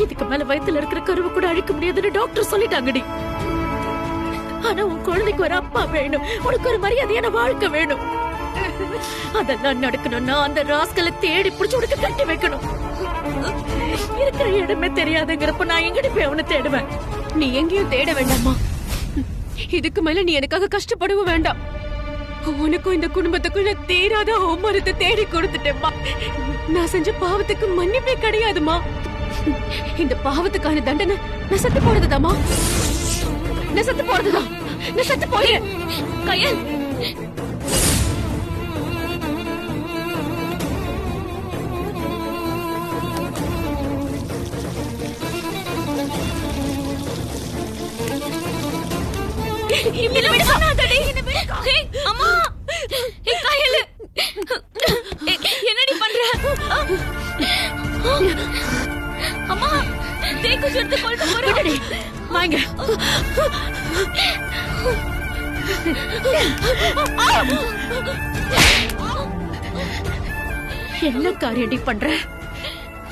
இதுக்கு மேல வயித்துல இருக்கிற கருவை கூட அழிக்க முடியாதுன்னு டாக்டர் சொல்லிட்டாங்கடி. ஆனா உன் குழந்தைக்கு ஒரு அப்பா வேணும், உனக்கு ஒரு மரியாதையான வாழ்க்கை வேணும். அதெல்லாம் நடக்கணும்னா அந்த ராஸ்கலை தேடி பிடிச்சு உனக்கு கட்டி வைக்கணும். இருக்கிற இடமே தெரியாதுங்கிறப்ப நான் எங்கடி போய் அவனை தேடுவேன்? நீ எங்கேயும் தேட வேண்டாமா. இதுக்கு மேல நீ எனக்காக கஷ்டப்படவும் வேண்டாம். உனக்கும் இந்த குடும்பத்துக்கும் நான் தீராத அவமானத்தை தேடி கொடுத்துட்டேம்மா. நான் செஞ்ச பாவத்துக்கு மன்னிப்பே கிடையாதுமா. இந்த பாவத்துக்கான தண்டனை நான் செத்து போறதுதாமா. நான் செத்து போறதுதான். நான் செத்து போறேன். கையல், என்னடி பண்ற? அம்மா, தேக்கு சுட்டு கொண்டு போறடி. வாங்க. என்ன காரியடி பண்ற?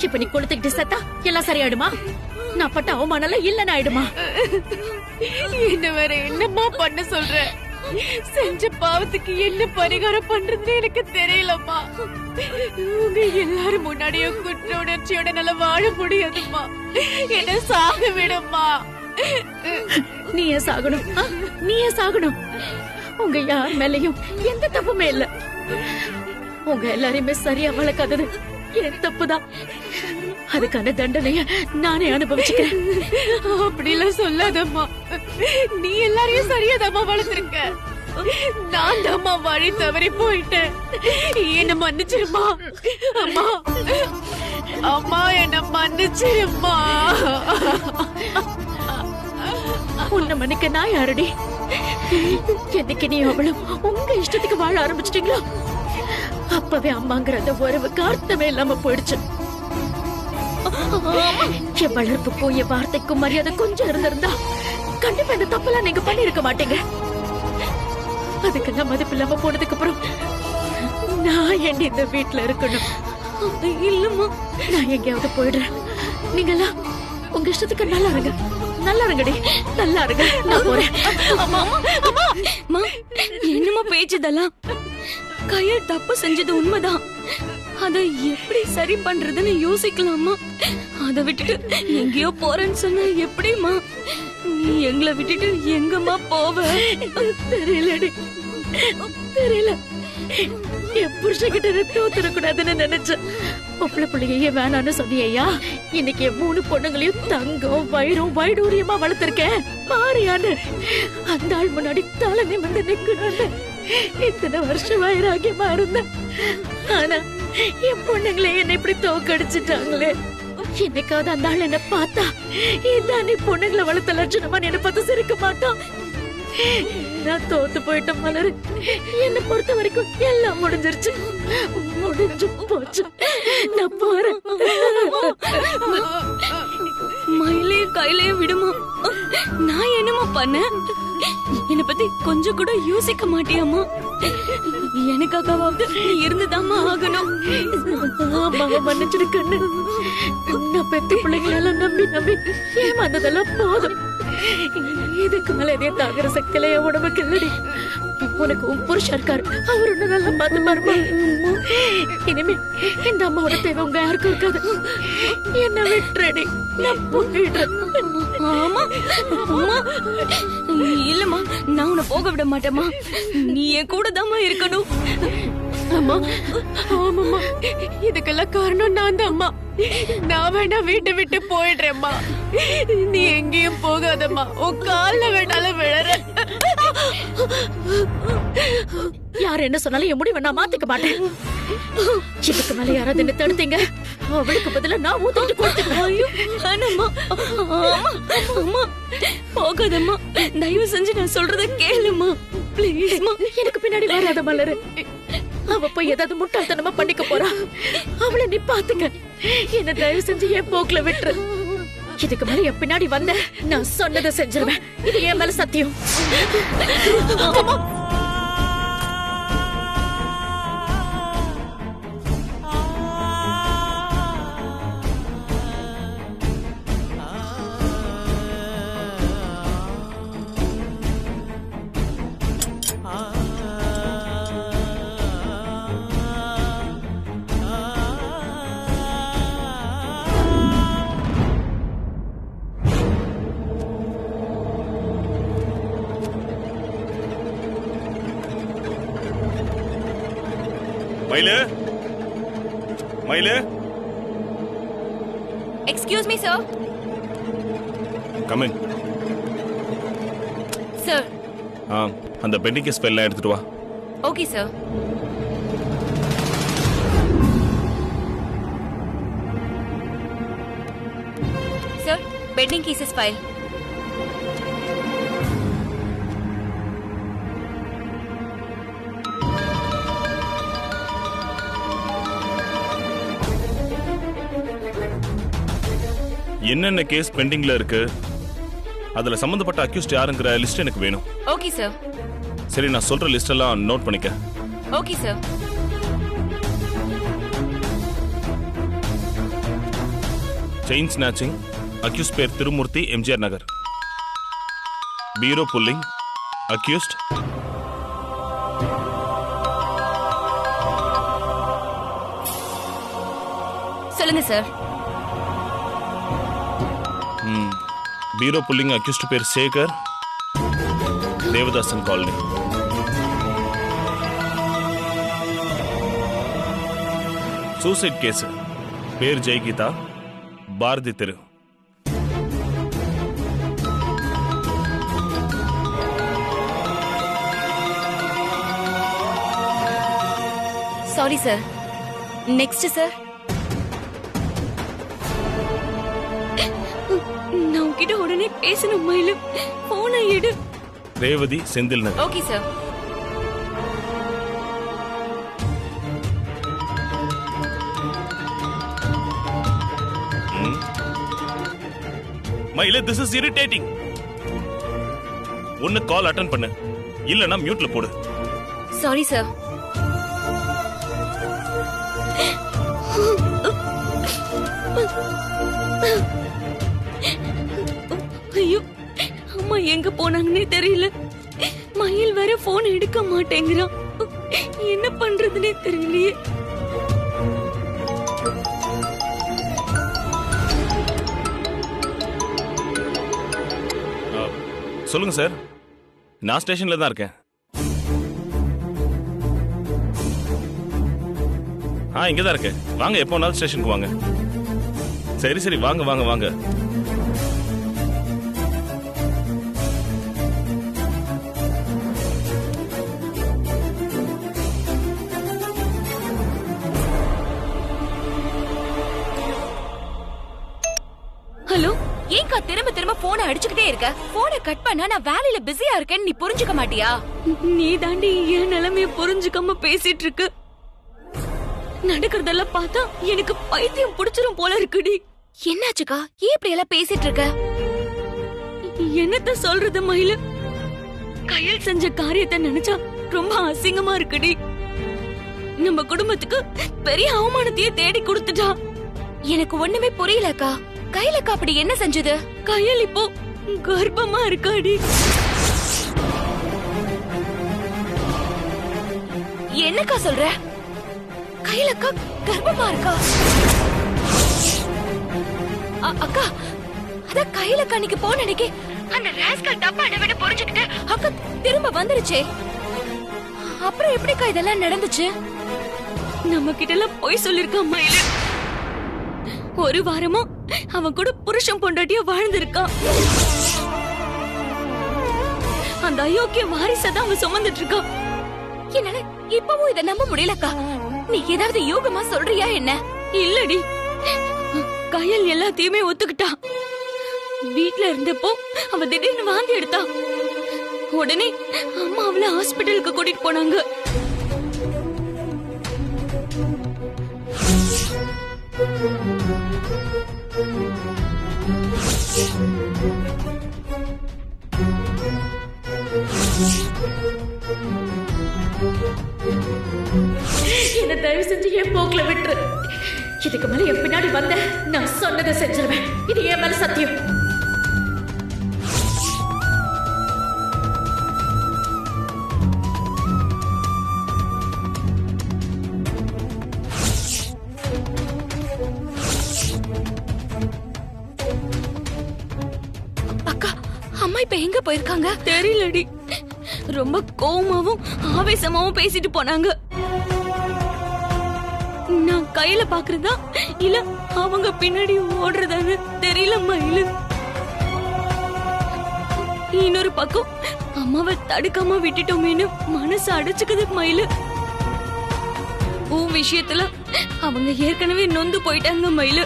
இப்ப நீ கொடுத்துக்கிட்டு செத்தா எல்லாம் சரியாயிடுமா? நான் பட்ட அவமானம் இல்லன்னு ஆயிடுமா? என்ன வேற என்னம்மா பண்ண சொல்ற? செஞ்ச பாவத்துக்கு என்ன பரிகாரம் பண்றது எனக்கு தெரியலம்மா. உங்க எல்லாரும் முன்னாடியும் குற்ற உணர்ச்சியோட நல்லா வாழ முடியாதும்மா. என்ன சாக விடும்மா. நீ ஏன் சாகணும்? நீ ஏன் சாகணும்? உங்க யார் மேலயும் எந்த தப்புமே இல்ல. உங்க எல்லாரையுமே சரியா வளர்க்காதது என் தப்புதான். அதுக்கான தண்டனைய நானே அனுபவிச்சுக்கிறேன். அப்படிலாம் சொல்லாதம்மா. நீ எல்லாரையும் சரியாதாம்மா வளர்த்திருக்க. நான் தாம்மா வழி தவறி போயிட்டேன். என்ன மன்னிச்சிருமா அம்மா. அம்மா என்ன மன்னிச்சிருமா. உன்னை மன்னிக்க நான் யாரடி? என்னைக்கு நீ அவளும் உங்க இஷ்டத்துக்கு வாழ ஆரம்பிச்சிட்டீங்களோ அப்பவே அம்மாங்கிற அந்த உறவுக்கு அர்த்தமே இல்லாம போயிடுச்சு. என் வளர்ப்புக்கும் என் வார்த்தைக்கும் மரியாதை கொஞ்சம் இருந்திருந்தா கண்டிப்பா இந்த தப்பெல்லாம் நீங்க பண்ணிருக்க மாட்டீங்க. அதுக்கெல்லாம் மதிப்பு இல்லாம போனதுக்கு அப்புறம் நான் ஏன் இந்த வீட்டுல இருக்கணும்? இல்லம்மா, நான் எங்கேயாவது போயிடுறேன். நீங்கெல்லாம் உங்க இஷ்டத்துக்கு நல்லா இருங்க. நல்லா இருங்கடி, நல்லா இருங்க. நான் போறேன். அம்மா, அம்மா, அம்மா, என்னம்மா பேச்சுதெல்லாம்? கையல் தப்பு செஞ்சது உண்மைதான். அதை எப்படி சரி பண்றதுன்னு யோசிக்கலாமா? அதை விட்டுட்டு எங்கேயோ போறேன்னு சொன்னா எப்படிமா? நீ எங்களை விட்டுட்டு எங்கம்மா போவ? தெரியலடி, தெரியல. என் புருஷகிட்ட தோத்துடக்கூடாதுன்னு நினைச்சேன். பொம்பளை பிள்ளையே வேணான்னு சொன்னியா? இன்னைக்கு என் 3 பொண்ணுங்களையும் தங்கம் வயிறும் வைடூரியமா வளர்த்திருக்கேன் பாரியான்னு. அந்த ஆள் முன்னாடி தலை நிமிர்ந்து நிக்கணும்னு இத்தனை வருஷம் வைராகியமா இருந்தேன். ஆனா என் பொண்ணுங்களே என்ன இப்படி தோக்கடிச்சிட்டாங்களே. என்னைக்காவது அந்த ஆள் என்ன பார்த்தா இதான் நீ பொண்ணுங்களை வளர்த்த லட்சணமா என்ன பார்த்து சிரிக்க மாட்டான். நான் தோத்து போயிட்டேன் மலரு. என்ன பொறுத்த வரைக்கும் எல்லாம் முடிஞ்சிருச்சு, முடிஞ்சு போச்சு. நான் போறேன். மயிலையும் கையிலையும் விடுமா? நான் என்னமா பண்ண? என்னை பத்தி கொஞ்சம் கூட யோசிக்க மாட்டியாமா? எனக்காகவாவது நீ இருந்துதாமா ஆகணும். ஆமாங்க, மன்னிச்சிரு கண்ணு. நான் பெத்த பிள்ளைங்களெல்லாம் நம்பி நம்பி ஏமாந்ததெல்லாம் போதும். இதுக்கு மேல எதையும் தாக்குற சக்தியில என் உடம்புக்கு இல்லடி. உனக்கு உன் புருஷன் இருக்காரு, அவர் ஒண்ணு நல்லா பார்த்து பாருமா. இனிமே இந்த அம்மாவோட தேவை உங்க யாருக்கும் இருக்காது. என்ன விட்டுறடி, நான் போயிடுறேன். ஆமா, அம்மா, இல்லம்மா, நான் உன்னை போக விட மாட்டேம்மா. நீ என் கூட தாம்மா இருக்கணும். அம்மா, ஆமாம்மா, இதுக்கெல்லாம் காரணம் நான் தான் அம்மா. நான் வேணா வீட்டை விட்டு போயிடுறேம்மா. நீ எங்கேயும் போகாதம்மா. உன் கால்ல வேணாலும் விழற. யார் என்ன சொன்னாலும் என் முடிவை நான் மாத்திக்க மாட்டேன். இதுக்கு மேல யாராவது என்ன தடுத்தீங்க, அவளுக்கு பதிலா நான் ஊத்திட்டு கொடுத்துக்கிறேன். அம்மா, போகாதம்மா. தயவு செஞ்சு நான் சொல்றத கேளுமா, பிளீஸ்மா. எனக்கு பின்னாடி வராத மலரு. அவ போய் ஏதாவது முட்டாள்தனமா பண்ணிக்க போறா. அவளை நீ பாத்துக்க. என்ன தயவு செஞ்சு என் போக்குல விட்டுரு. இதுக்கு மேல என் பின்னாடி வந்த நான் சொன்னதை செஞ்சிருவேன். இது என் மேல சத்தியம். மயிலு மயிலு excuse me sir. Come in. Sir. அந்த பெண்டிங் கேஸ் ஃபைல்லாம் எடுத்துட்டு வா. Okay sir. Sir, pending cases file. என்னென்ன கேஸ் பெண்டிங்ல இருக்கு, அதுல சம்பந்தப்பட்ட அக்யூஸ்ட் யாருங்கிற லிஸ்ட் எனக்கு வேணும். Okay sir. சரி, நான் சொல்ற லிஸ்ட் எல்லாம் நோட் பண்ணிக்க. Okay sir. Chain snatching, accused பேர் Thirumurthy, MGR Nagar. Bureau pulling, accused சொல்லுங்க சார். பீரோ புல்லிங் அக்யூஸ்ட் பேர் Sekar, Devadasan colony. Suicide case பேர் ஜெயகீதா, பாரதி தெரு. Sorry sir. Next sir. நான் உன்கிட்ட உடனே பேசணும் மயிலு. போனை எடு. ரேவதி, செந்தில் நகர். Okay sir. மயிலு, this is irritating. ஒன்னு கால் அட்டெண்ட் பண்ணு, இல்லனா மியூட்ல போடு. Sorry sir. ஐயோ, அம்மா எங்க போனாங்கன்னே தெரியல. மயில் வேற போன் எடுக்க மாட்டேங்கிறான். என்ன பண்றதுன்னே தெரியலையே. சொல்லுங்க சார். நான் ஸ்டேஷன்ல தான் இருக்கேன். இங்கதான் இருக்கேன். வாங்க, எப்போ வேணாலும் ஸ்டேஷனுக்கு வாங்க. சரி சரி, வாங்க வாங்க வாங்க. ஹலோ, ஏன்க்கா திரும்ப திரும்ப போனை அடிச்சுக்கிட்டே இருக்க? போனை கட் பண்ணா நான் வேலையில பிஸியா இருக்கேன்னு நீ புரிஞ்சுக்க மாட்டியா? நீ தாண்டி என் நிலைமைய புரிஞ்சுக்காம பேசிட்டு இருக்கு. நடக்கிறதெல்லாம் பார்த்தா எனக்கு பைத்தியம் புடிச்சிரும் போல இருக்குடி. என்னாச்சுக்கா? ஏன் இப்படி எல்லாம் பேசிட்டு இருக்க? என்னத்த சொல்றது மயிலு? கையில் செஞ்ச காரியத்தை நினைச்சா ரொம்ப அசிங்கமா இருக்குடி. நம்ம குடும்பத்துக்கு பெரிய அவமானத்தையே தேடி கொடுத்துட்டா. எனக்கு ஒண்ணுமே புரியலக்கா. கையிலக்கா அப்படி என்ன செஞ்சது? கையில் இப்போ கர்ப்பமா இருக்காடி. என்னக்கா சொல்ற? கையிலக்கா கர்ப்பமா இருக்கா? அக்கா, அத கையிலக்கா அன்னைக்கு போன அன்னைக்கு அந்த ராஸ்கல் டப்பா அடவிட புரிஞ்சுக்கிட்டு அக்கா திரும்ப வந்துருச்சே. அப்புறம் எப்படிக்கா இதெல்லாம் நடந்துச்சு? நம்ம கிட்ட எல்லாம் போய் சொல்லிருக்கா மயிலு. ஒரு வாரமா அவன் கூட புருஷன் பொண்டாட்டியா வாழ்ந்திருக்கான். அந்த அயோக்கிய வாரிசதான் அவன் சுமந்துட்டு இருக்கான். என்னால இப்பவும் இதை நம்ப முடியலக்கா. நீ ஏதாவது யோகமா சொல்றியா என்ன? இல்லடி, கயல் எல்லாத்தையுமே ஒத்துக்கிட்டா. வீட்ல இருந்தப்போ அவ திடீர்னு வாந்தி எடுத்தா. உடனே அம்மா அவளை ஹாஸ்பிட்டலுக்கு கூட்டிட்டு போனாங்க. என்ன தயவு செஞ்சு என் போக்குல விட்டுரு. இதுக்கு மேல என் பின்னாடி வந்த நான் சொன்னதை செஞ்சிருவேன். இது என் மேல சத்தியம். அக்கா, அம்மா இப்ப எங்க போயிருக்காங்க? தெரியலடி. ரொம்ப கோவமாவும் ஆவேசமாவும் பேசிட்டு போனாங்க. கையில பாக்குறதா இல்ல அவங்க பின்னாடி ஓடுறதான்னு தெரியல மயிலு. இன்னொரு பக்கம் அம்மாவை தடுக்காம விட்டுட்டோமேனு மனசு அடைச்சுக்குது மயிலு. உன் விஷயத்துல அவங்க ஏற்கனவே நொந்து போயிட்டாங்க மயிலு.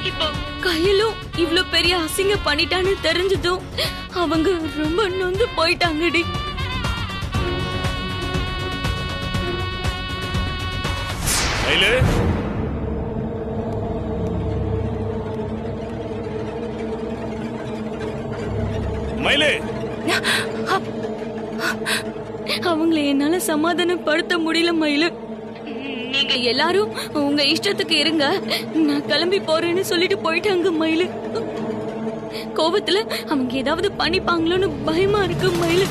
இப்போ கையிலும் இவ்ளோ பெரிய அசிங்க பண்ணிட்டான்னு தெரிஞ்சதும் அவங்க ரொம்ப நொந்து போயிட்டாங்கடி. மயிலு, மயிலு, அவங்களை என்னால சமாதானப்படுத்த முடியல மயிலு. நீங்க எல்லாரும் உங்க இஷ்டத்துக்கு இருங்க, நான் கிளம்பி போறேன்னு சொல்லிட்டு போயிட்டாங்க மயிலு. கோபத்துல அவங்க ஏதாவது பண்ணிப்பாங்களோன்னு பயமா இருக்கு மயிலு.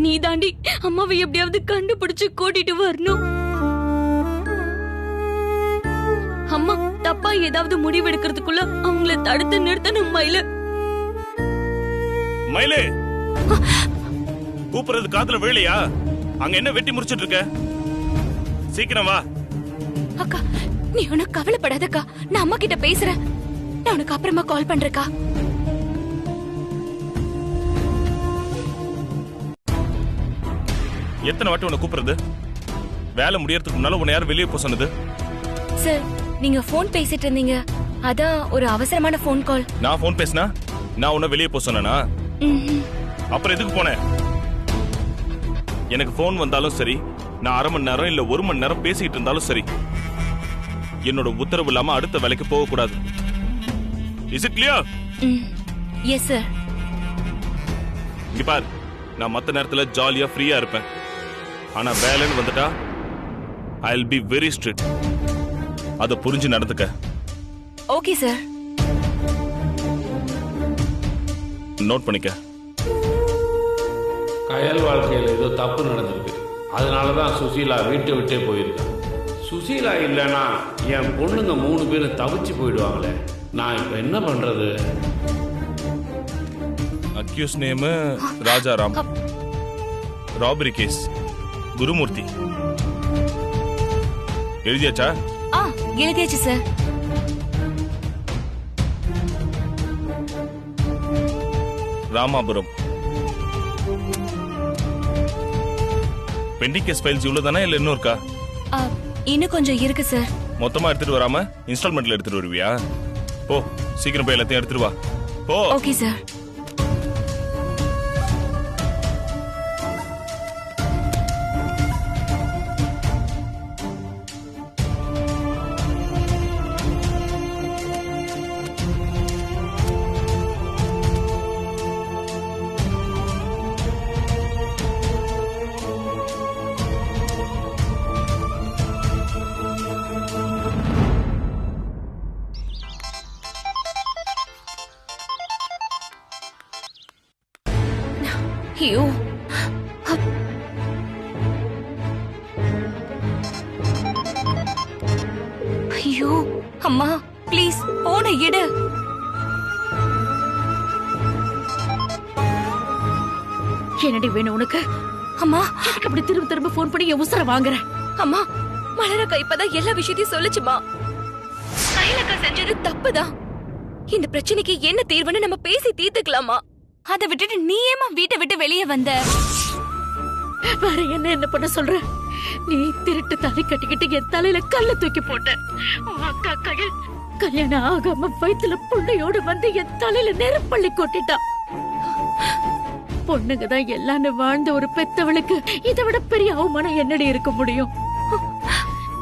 நீ தாண்டி அம்மாவை எப்படியாவது கண்டுபிடிச்சு கூட்டிட்டு வரணும். அம்மா தப்பா ஏதாவது முடிவெடுக்கிறதுக்குள்ள அவங்கள தடுத்து நிறுத்தணும் மயிலு. மயிலு, கூப்பிடுறது காதுல விழலையா? அங்க என்ன வெட்டி முடிச்சிட்டு இருக்க? சீக்கிரம் வா. அக்கா நீ ஒன்னும் கவலைப்படாதக்கா, நான் அம்மா கிட்ட பேசுறேன். நான் உனக்கு அப்புறமா கால் பண்றேக்கா. எத்தனை வாட்டி உன்னை கூப்பிடுறது? வேலை முடியறதுக்கு முன்னால உன்னை யாரும் வெளியே போக சொன்னது? சார் நீங்க போன் பேசிட்டு இருந்தீங்க, அதான் ஒரு அவசரமான போன் கால். நான் போன் பேசினா நான் உன்னை வெளியே போக சொன்னா? அப்புறம் எதுக்கு போனேன்? எனக்கு போன் வந்தாலும் சரி, நான் அரை மணி நேரம் இல்ல 1 மணி நேரம் பேசிக்கிட்டு இருந்தாலும் சரி, என்னோட உத்தரவு இல்லாம அடுத்த வேலைக்கு போக கூடாது. Is it clear? Yes sir. இங்க பார், நான் மத்த நேரத்துல ஜாலியா ஃப்ரீயா இருப்பேன். ஆனா வேலைன்னு வந்துட்டா I'll be very strict. அத புரிஞ்சு நடந்துக்க. Okay sir. நோட் பண்ணிக்க. கயல் வாழ்க்கையில் ஏதோ தப்பு நடந்திருக்கு, அதனாலதான் சுசீலா வீட்டை விட்டே போயிருக்கா. சுசீலா இல்லைன்னா என் பொண்ணுங்க 3 பேரும் தவிச்சு போயிடுவாங்களே. நான் இப்ப என்ன பண்றது? Accuse name Rajaram. Robbery case Gurumurthy. எழுதியாச்சா? எழுதியாச்சு sir. Ramapuram. Pending case files இவ்வளவு தானே இல்ல இன்னும் இருக்கா? இன்னும் கொஞ்சம் இருக்கு சார். மொத்தமா எடுத்துட்டு வராம இன்ஸ்டால்மெண்ட்ல எடுத்துட்டு வருவியா? போ, சீக்கிரம் போய் எல்லாத்தையும் எடுத்துட்டு வா. போ. Okay sir. ஐயோ, ஐயோ அம்மா ப்ளீஸ் போன எடு. என்னடி வேணும் உனக்கு? அம்மா எனக்கு அப்படி திரும்ப திரும்ப போன் பண்ணி என் உசுர வாங்குற? அம்மா மலரக்கா இப்பதான் எல்லா விஷயத்தையும் சொல்லுச்சுமா. கைலக்கா செஞ்சது தப்புதான். இந்த பிரச்சனைக்கு என்ன தீர்வுன்னு நம்ம பேசி தீர்த்துக்கலாமா? அதை விட்டுட்டு நீ ஏமா வீட்டை விட்டு வெளியே வந்த? வேற என்ன பண்ண சொல்ற? நீ திருட்டு தாலி கட்டிக்கிட்டு என் தலையில கல்ல தூக்கி போட்ட. உன் அக்கா கையில் கல்யாணம் ஆகாம வயித்துல புள்ளையோடு வந்து என் தலையில நெருப்பள்ளி கொட்டிட்டா. பொண்ணுங்க தான் எல்லான்னு வாழ்ந்த ஒரு பெத்தவளுக்கு இதை விட பெரிய அவமானம் என்னடி இருக்க முடியும்?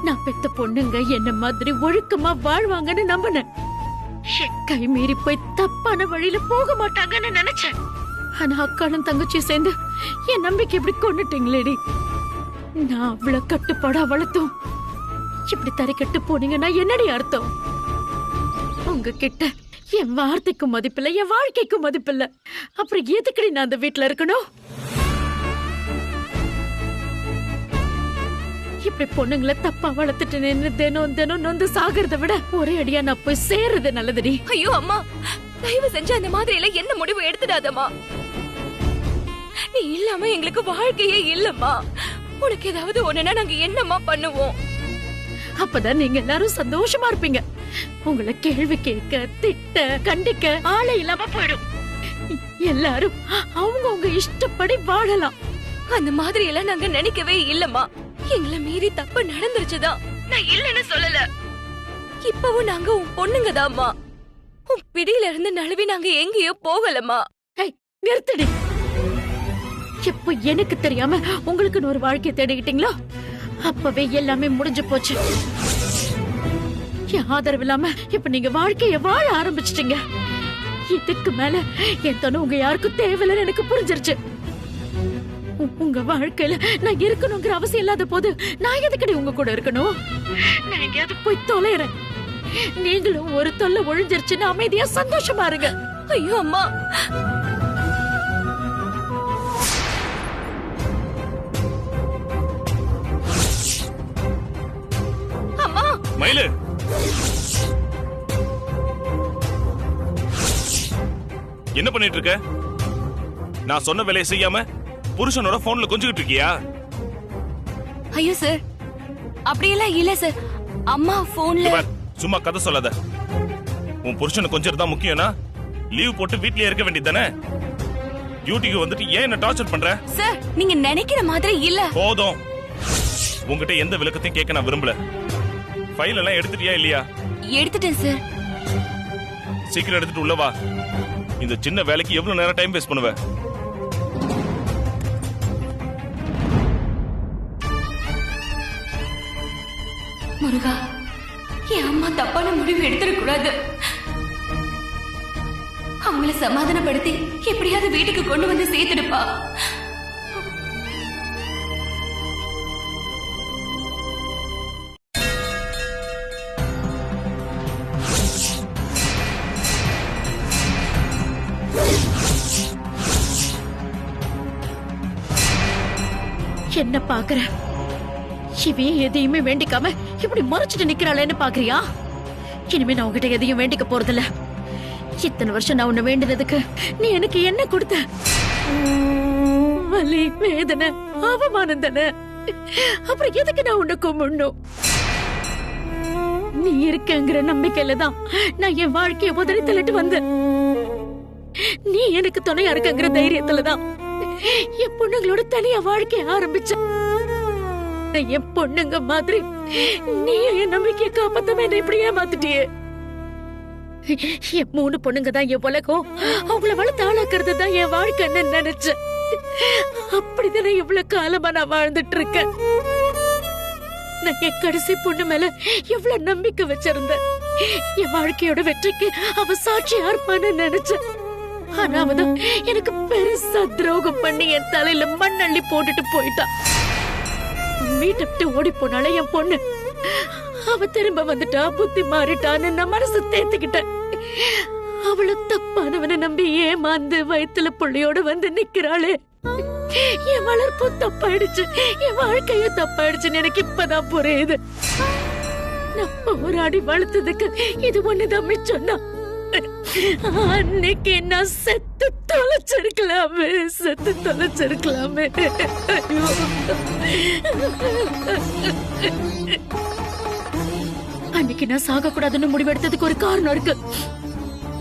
நான் பெத்த பொண்ணுங்க என்ன மாதிரி ஒழுக்கமா வாழ்வாங்கன்னு நம்பினேன். கை மீறி போய் தப்பான வழியில போக மாட்டாங்கன்னு நினைச்சேன். ஆனா அக்காலும் தங்கச்சியும் சேர்ந்து என் நம்பிக்கை இப்படி கொண்டுட்டீங்களேடி. நான் அவ்வளவு கட்டுப்பாடா வளர்த்தோம் இப்படி தரைக்கட்டு போனீங்கன்னா என்னடி அர்த்தம்? உங்ககிட்ட என் வார்த்தைக்கும் மதிப்பில்லை, என் வாழ்க்கைக்கும் மதிப்பில்லை. அப்புறம் எதுக்கடி நான் அந்த வீட்டுல இருக்கணும்? இப்படி பொண்ணுங்களை தப்பா வளர்த்துட்டு நின்று தினம் தினம் நொந்து சாகிறத விட ஒரே அடியா நான் போய் சேர்றது நல்லதுடி. ஐயோ அம்மா, தயவு செஞ்சு அந்த மாதிரி எல்லாம் என்ன முடிவு எடுத்துடாதம்மா. நீ இல்லாம எங்களுக்கு வாழ்க்கையே இல்லம்மா. உனக்கு ஏதாவது ஒண்ணுனா நாங்க என்னம்மா பண்ணுவோம்? அப்பதான் நீங்க எல்லாரும் சந்தோஷமா இருப்பீங்க. உங்களை கேள்வி கேட்க, திட்ட, கண்டிக்க ஆளே இல்லாம போயிடும். எல்லாரும் அவங்க இஷ்டப்படி வாழலாம். அந்த மாதிரி எல்லாம் நாங்க நினைக்கவே இல்லம்மா. எங்களை மீறி தப்பு நடந்துருச்சுதான், நான் இல்லன்னு சொல்லல. இப்பவும் நாங்க உன் பொண்ணுங்கதாம்மா. உன் பிடியில இருந்து நழுவி நாங்க எங்கேயோ போகலம்மா. ஏய், நிறுத்தடி. எப்ப எனக்கு தெரியாம உங்களுக்குன்னு ஒரு வாழ்க்கையை தேடிக்கிட்டீங்களோ அப்பவே எல்லாமே முடிஞ்சு போச்சு. என் ஆதரவு இல்லாம இப்ப நீங்க வாழ்க்கைய வாழ ஆரம்பிச்சிட்டீங்க. இதுக்கு மேல என் தனு உங்க யாருக்கும் தேவையில்லைன்னு எனக்கு புரிஞ்சிருச்சு. உங்க வாழ்க்கையில நான் இருக்கணுங்கிற அவசியம் இல்லாத போது நான் எதுக்கடி உங்க கூட இருக்கணும்? நான் எங்கேயாவது போய் தொலைறேன். நீங்களும் ஒரு தொல்லை ஒழிஞ்சிருச்சுன்னு அமைதியா சந்தோஷமா இருங்க. ஐயோ அம்மா, அம்மா, மயிலு, என்ன பண்ணிட்டு இருக்க? நான் சொன்ன வேலையை செய்யாம புருஷனோட போன்ல கொஞ்சிட்டு இருக்கியா? ஐயோ சார், அப்படியெல்லாம் இல்ல சார். அம்மா போன்ல. இங்க பார், சும்மா கதை சொல்லாத. உன் புருஷனை கொஞ்சம் தான் முக்கியம்னா லீவ் போட்டு வீட்லயே இருக்க வேண்டியதானே? டியூட்டிக்கு வந்துட்டு ஏன் என்ன டார்ச்சர் பண்ற? சார், நீங்க நினைக்கிற மாதிரி இல்ல. போதும். உங்ககிட்ட எந்த விளக்கத்தையும் கேட்க நான் விரும்பல. ஃபைல் எல்லாம் எடுத்துட்டியா இல்லையா? எடுத்துட்டேன் சார். சீக்கிரம் எடுத்துட்டு உள்ள வா. இந்த சின்ன வேலைக்கு எவ்வளவு நேரம் டைம் வேஸ்ட் பண்ணுவ? முருகா, என் அம்மா தப்பான முடிவு எடுத்துடக்கூடாது. அவங்கள சமாதானப்படுத்தி எப்படியாவது வீட்டுக்கு கொண்டு வந்து சேர்த்துடுப்பா. என்ன பாக்குற? இவே எதையுமே வேண்டிக்காம இப்படி மறைச்சிட்டு நிக்கிறாளேன்னு பாக்குறியா? இனிமே நான் உங்ககிட்ட எதையும் வேண்டிக்க போறதில்ல. இத்தனை வருஷம் நான் உன்னை வேண்டினதுக்கு நீ எனக்கு என்ன கொடுத்த? வலி, வேதனை, அவமானம் தானே. அப்புறம் எதுக்கு நான் உன்னை கும்பிடணும்? நீ இருக்கங்கிற நம்பிக்கையில தான் நான் என் வாழ்க்கைய உதறி தள்ளிட்டு வந்தேன். நீ எனக்கு துணையா இருக்கங்கிற தைரியத்துலதான் என் பொண்ணுங்களோட தனியா வாழ்க்கைய ஆரம்பிச்ச. என் பொண்ணுங்க மாதிரி நீ என் நம்பிக்கையை காப்பாத்தாம என்ன இப்படி ஏமாத்திட்டியே. என் 3 பொண்ணுங்க தான் என் உலகம். அவங்கள வளர்த்து ஆளாக்குறது தான் என் வாழ்க்கைன்னு நினைச்சேன். அப்படித்தானே இவ்வளவு காலமா நான் வாழ்ந்துட்டு இருக்கேன். நான் என் கடைசி பொண்ணு மேல எவ்வளவு நம்பிக்கை வச்சிருந்தேன். என் வாழ்க்கையோட வெற்றிக்கு அவ சாட்சியா இருப்பான்னு நினைச்சேன். ஆனா அவதான் எனக்கு பெருசா துரோகம் பண்ணி என் தலையில மண்ணள்ளி போட்டுட்டு போயிட்டான். வீட்டை விட்டு ஓடி போனால என் பொண்ணு. அவ திரும்ப வந்துட்டா, புத்தி மாறிட்டான்னு நான் மனசு தேத்துக்கிட்டேன். அவள தப்பானவனை நம்பி ஏமாந்து வயித்துல புள்ளையோட வந்து நிக்கிறாளே. என் வளர்ப்பு தப்பாயிடுச்சு, என் வாழ்க்கையும் தப்பாயிடுச்சுன்னு எனக்கு இப்பதான் புரியுது. நான் போராடி வளர்த்ததுக்கு இது ஒண்ணுதான் மிச்சம்தான். அன்னைக்கு நான் செத்து தொலைச்சிருக்கலாமே, செத்து தொலைச்சிருக்கலாமே. ஐயோ, அன்னைக்கு நான் சாக கூடாதுன்னு முடிவெடுத்ததுக்கு ஒரு காரணம் இருக்கு.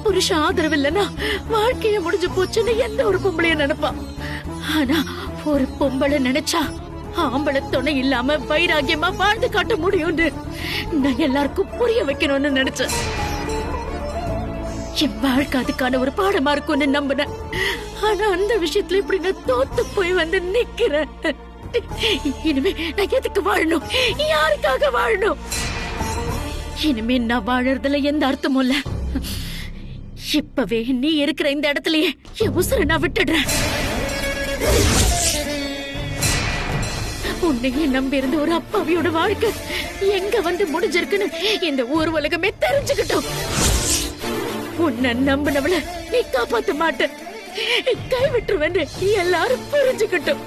புருஷ ஆதரவு இல்லைன்னா வாழ்க்கைய முடிஞ்சு போச்சுன்னு எந்த ஒரு பொம்பளையும் நினைப்பா. ஆனா ஒரு பொம்பளை நினைச்சா ஆம்பளை துணை இல்லாம வைராகியமா வாழ்ந்து காட்ட முடியும்னு நான் எல்லாருக்கும் புரிய வைக்கணும்னு நினைச்சேன். என் வாழ்க்கை அதுக்கான ஒரு பாடமா இருக்கும்னு நம்பினேன். ஆனா அந்த விஷயத்துல இப்படி நான் தோத்து போய் வந்து நிக்கிறேன். இனிமே நான் எதுக்கு வாழணும்? யாருக்காக வாழணும்? இனிமே நான் வாழறதுல எந்த அர்த்தமும் இல்ல. இப்பவே நீ இருக்கிற இந்த இடத்துலயே என் உசுரை நான் விட்டுடுறேன். உன்னையே நம்பி இருந்த ஒரு அப்பாவியோட வாழ்க்கை எங்க வந்து முடிஞ்சிருக்குன்னு இந்த ஊர் உலகமே தெரிஞ்சுக்கிட்டோம். உன்னை நம்பினவள நீ காப்பாத்த மாட்ட, கை விட்டுருவேன்னு எல்லாரும் புரிஞ்சுக்கிட்டோம்.